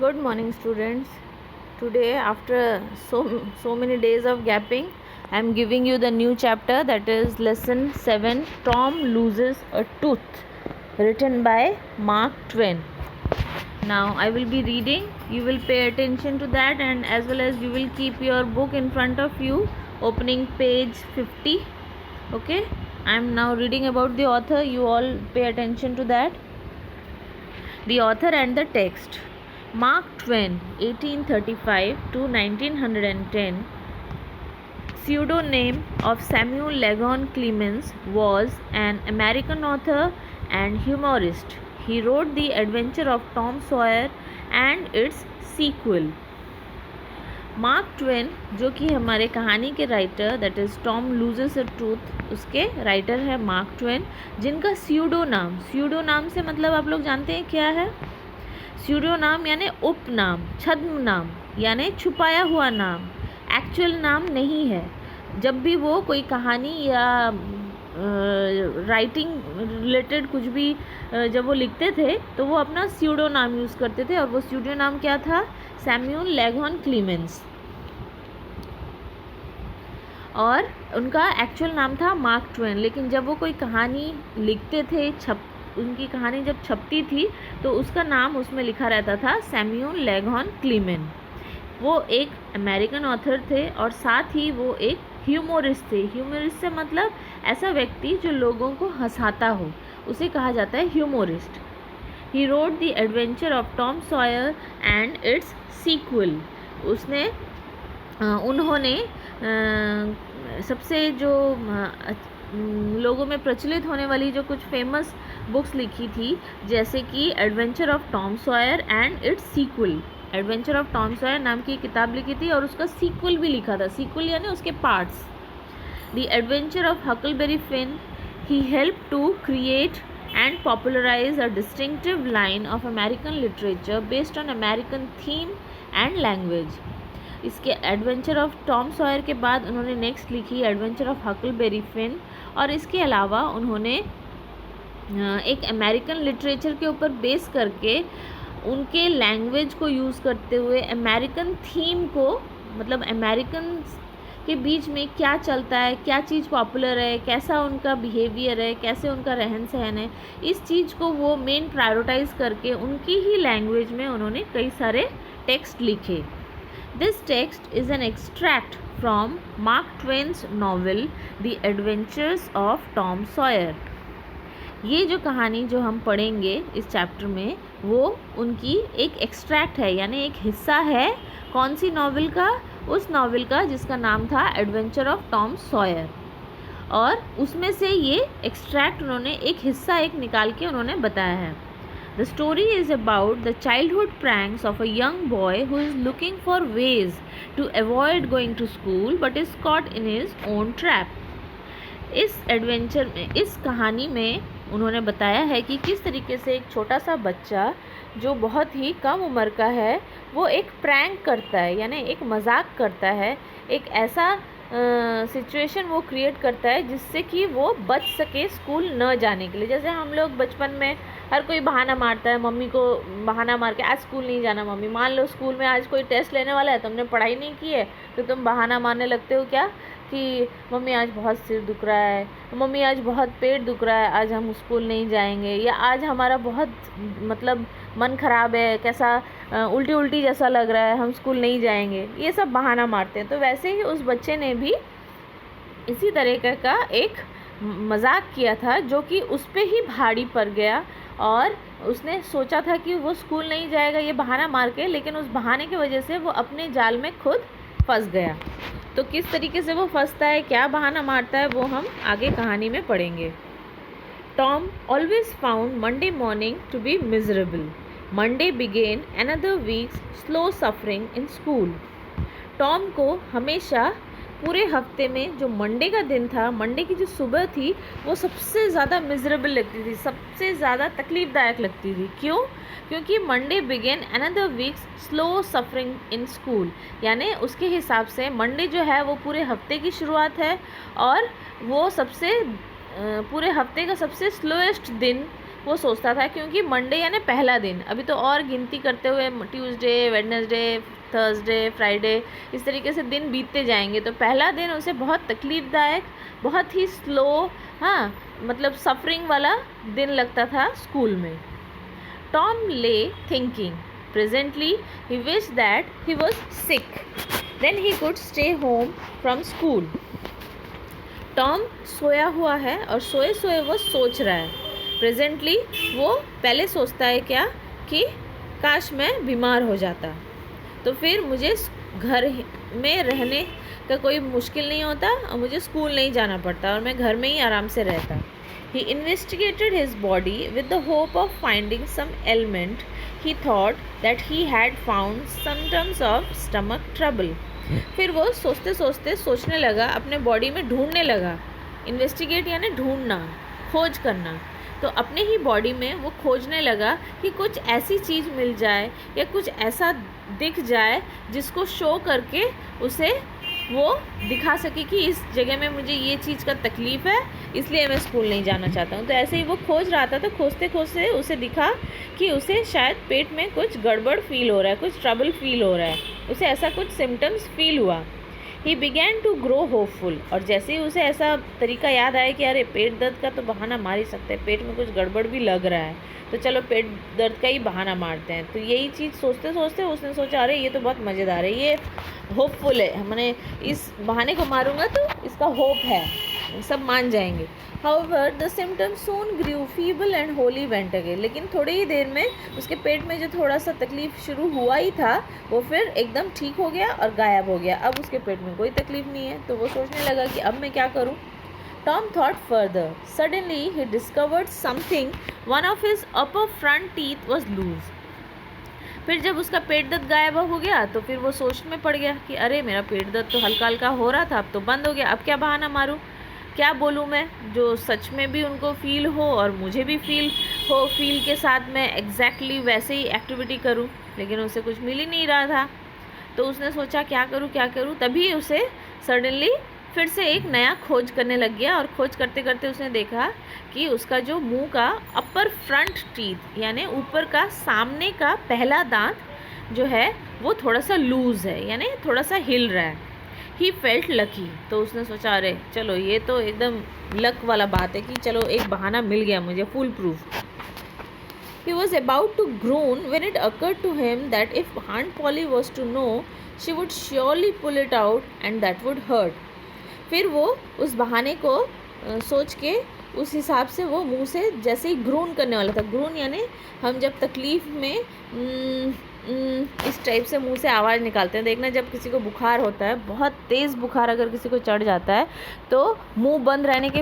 Good morning, students. Today, after so many days of gapping, I am giving you the new chapter, that is lesson 7, Tom Loses a Tooth, written by Mark Twain. Now I will be reading. You will pay attention to that, and as well as you will keep your book in front of you, opening page 50. Okay, I am now reading about the author. You all pay attention to that. The author and the text. Mark Twain, 1835 to 1910, pseudonym of Samuel Legon Clemens, was an American author and humorist. He wrote The Adventure of Tom Sawyer and its sequel. Mark Twain, जो कि हमारे कहानी के writer, that is Tom loses a tooth, उसके writer है mark Twain, जिनका pseudo नाम से मतलब आप लोग जानते हैं क्या है? स्यूडो नाम यानी उपनाम, छद्म नाम यानी छुपाया हुआ नाम, एक्चुअल नाम नहीं है। जब भी वो कोई कहानी या राइटिंग रिलेटेड कुछ भी जब वो लिखते थे तो वो अपना स्यूडो नाम यूज़ करते थे, और वो स्यूडो नाम क्या था? Samuel legend Clemens. और उनका एक्चुअल नाम था मार्क ट्वेन। लेकिन जब वो कोई कहानी लिखते थे, उनकी कहानी जब छपती थी तो उसका नाम उसमें लिखा रहता था सैम्यूल लेगन क्लीमेन। वो एक अमेरिकन ऑथर थे और साथ ही वो एक ह्यूमोरिस्ट थे। ह्यूमोरिस्ट से मतलब ऐसा व्यक्ति जो लोगों को हंसाता हो, उसे कहा जाता है humorist. He wrote the adventure of Tom Sawyer and its sequel. उन्होंने सबसे जो लोगों में प्रचलित होने वाली जो कुछ फेमस बुक्स लिखी थी, जैसे कि adventure of Tom Sawyer and its sequel. Adventure of Tom Sawyer नाम की किताब लिखी थी और उसका सीक्वल भी लिखा था। सीक्वल यानी उसके parts. The adventure of Huckleberry Finn. He help to create and popularize a distinctive line of American literature based on American theme and language. इसके एडवेंचर ऑफ टॉम सॉयर के बाद उन्होंने नेक्स्ट लिखी एडवेंचर ऑफ हकलबेरी फिन, और इसके अलावा उन्होंने एक अमेरिकन लिटरेचर के ऊपर बेस करके उनके लैंग्वेज को यूज़ करते हुए अमेरिकन थीम को, मतलब अमेरिकन के बीच में क्या चलता है, क्या चीज़ पॉपुलर है, कैसा उनका बिहेवियर है, कैसे उनका रहन सहन है, इस चीज़ को वो मेन प्रायोरिटाइज करके उनकी ही लैंग्वेज में उन्होंने कई सारे टेक्स्ट लिखे। This text is an extract from Mark Twain's novel the adventures of Tom Sawyer. ये जो कहानी जो हम पढ़ेंगे इस चैप्टर में, वो उनकी एक एक्सट्रैक्ट है, यानी एक हिस्सा है। कौन सी नॉवेल का? उस नॉवेल का जिसका नाम था एडवेंचर ऑफ टॉम सॉयर। और उसमें से ये एक्सट्रैक्ट उन्होंने एक हिस्सा निकाल के उन्होंने बताया है। The story is about the childhood pranks of a young boy who is looking for ways to avoid going to school but is caught in his own trap. इस एडवेंचर में, इस कहानी में उन्होंने बताया है कि किस तरीके से एक छोटा सा बच्चा जो बहुत ही कम उम्र का है, वो एक प्रैंक करता है, यानी एक मजाक करता है, एक ऐसा सिचुएशन वो क्रिएट करता है जिससे कि वो बच सके स्कूल न जाने के लिए। जैसे हम लोग बचपन में हर कोई बहाना मारता है, मम्मी को बहाना मार के आज स्कूल नहीं जाना मम्मी। मान लो स्कूल में आज कोई टेस्ट लेने वाला है, तुमने पढ़ाई नहीं की है, तो तुम बहाना मारने लगते हो क्या कि मम्मी आज बहुत सिर दुख रहा है, मम्मी आज बहुत पेट दुख रहा है, आज हम स्कूल नहीं जाएंगे, या आज हमारा बहुत मतलब मन ख़राब है, कैसा उल्टी उल्टी जैसा लग रहा है, हम स्कूल नहीं जाएंगे। ये सब बहाना मारते हैं। तो वैसे ही उस बच्चे ने भी इसी तरीके का एक मजाक किया था जो कि उस पर ही भारी पड़ गया, और उसने सोचा था कि वो स्कूल नहीं जाएगा ये बहाना मार के, लेकिन उस बहाने की वजह से वो अपने जाल में खुद फंस गया। तो किस तरीके से वो फंसता है, क्या बहाना मारता है, वो हम आगे कहानी में पढ़ेंगे। Tom always found Monday morning to be miserable. Monday began another week's slow suffering in school. Tom को हमेशा पूरे हफ्ते में जो मंडे का दिन था, मंडे की जो सुबह थी, वो सबसे ज़्यादा मिजरेबल लगती थी, सबसे ज़्यादा तकलीफ़दायक लगती थी। क्यों? क्योंकि Monday began another week's slow suffering in school, यानी उसके हिसाब से मंडे जो है वो पूरे हफ्ते की शुरुआत है, और वो सबसे पूरे हफ्ते का सबसे स्लोएस्ट दिन वो सोचता था, क्योंकि मंडे यानी पहला दिन, अभी तो और गिनती करते हुए ट्यूसडे, वेडनेसडे, थर्सडे, फ्राइडे, इस तरीके से दिन बीतते जाएंगे, तो पहला दिन उसे बहुत तकलीफ़दायक, बहुत ही स्लो, हाँ मतलब सफरिंग वाला दिन लगता था स्कूल में। Tom lay thinking, presently he wish that he was sick, then he could stay home from school. Tom सोया हुआ है और सोए सोए वो सोच रहा है। प्रेजेंटली वो पहले सोचता है क्या कि काश मैं बीमार हो जाता, तो फिर मुझे घर में रहने का कोई मुश्किल नहीं होता और मुझे स्कूल नहीं जाना पड़ता और मैं घर में ही आराम से रहता। He investigated his body with the hope of finding some ailment. He thought that he had found symptoms of stomach trouble. फिर वो सोचते सोचते सोचने लगा, अपने बॉडी में ढूंढने लगा। इन्वेस्टिगेट यानी ढूंढना, खोज करना। तो अपने ही बॉडी में वो खोजने लगा कि कुछ ऐसी चीज़ मिल जाए या कुछ ऐसा दिख जाए जिसको शो करके उसे वो दिखा सके कि इस जगह में मुझे ये चीज़ का तकलीफ़ है, इसलिए मैं स्कूल नहीं जाना चाहता हूँ। तो ऐसे ही वो खोज रहा था, तो खोजते खोजते उसे दिखा कि उसे शायद पेट में कुछ गड़बड़ फील हो रहा है, कुछ ट्रबल फील हो रहा है, उसे ऐसा कुछ सिम्टम्स फील हुआ। He began to grow hopeful, और जैसे ही उसे ऐसा तरीका याद आया कि अरे पेट दर्द का तो बहाना मार ही सकते हैं, पेट में कुछ गड़बड़ भी लग रहा है, तो चलो पेट दर्द का ही बहाना मारते हैं। तो यही चीज़ सोचते सोचते उसने सोचा अरे ये तो बहुत मज़ेदार है, ये होपफुल है, मैंने इस बहाने को मारूंगा तो इसका होप है, सब मान जाएंगे। However, the symptoms soon grew feeble and wholly went away. लेकिन थोड़ी ही देर में उसके पेट में जो थोड़ा सा तकलीफ शुरू हुआ ही था वो फिर एकदम ठीक हो गया और गायब हो गया। अब उसके पेट में कोई तकलीफ नहीं है, तो वो सोचने लगा कि अब मैं क्या करूं। Tom thought further. Suddenly he discovered something. One of his upper front teeth was loose. फिर जब उसका पेट दर्द गायब हो गया तो फिर वो सोच में पड़ गया कि अरे मेरा पेट दर्द तो हल्का हल्का हो रहा था, अब तो बंद हो गया, अब क्या बहाना मारूं, क्या बोलूं मैं जो सच में भी उनको फील हो और मुझे भी फील हो, फील के साथ मैं एग्जैक्टली वैसे ही एक्टिविटी करूं। लेकिन उसे कुछ मिल ही नहीं रहा था, तो उसने सोचा क्या करूं क्या करूं। तभी उसे सडनली फिर से एक नया खोज करने लग गया, और खोज करते करते उसने देखा कि उसका जो मुंह का अपर फ्रंट टीथ यानी ऊपर का सामने का पहला दांत जो है वो थोड़ा सा लूज़ है, यानी थोड़ा सा हिल रहा है। ही फेल्ट लकी, तो उसने सोचा अरे चलो ये तो एकदम लक वाला बात है कि चलो एक बहाना मिल गया मुझे, full proof. He was about to groan when it occurred to him that if Aunt Polly was to know, she would surely pull it out and that would hurt. फिर वो उस बहाने को सोच के उस हिसाब से वो मुंह से जैसे ही ग्रोन करने वाला था। ग्रोन यानी हम जब तकलीफ़ में इस टाइप से मुंह से आवाज़ निकालते हैं। देखना जब किसी को बुखार होता है, बहुत तेज़ बुखार अगर किसी को चढ़ जाता है तो मुंह बंद रहने के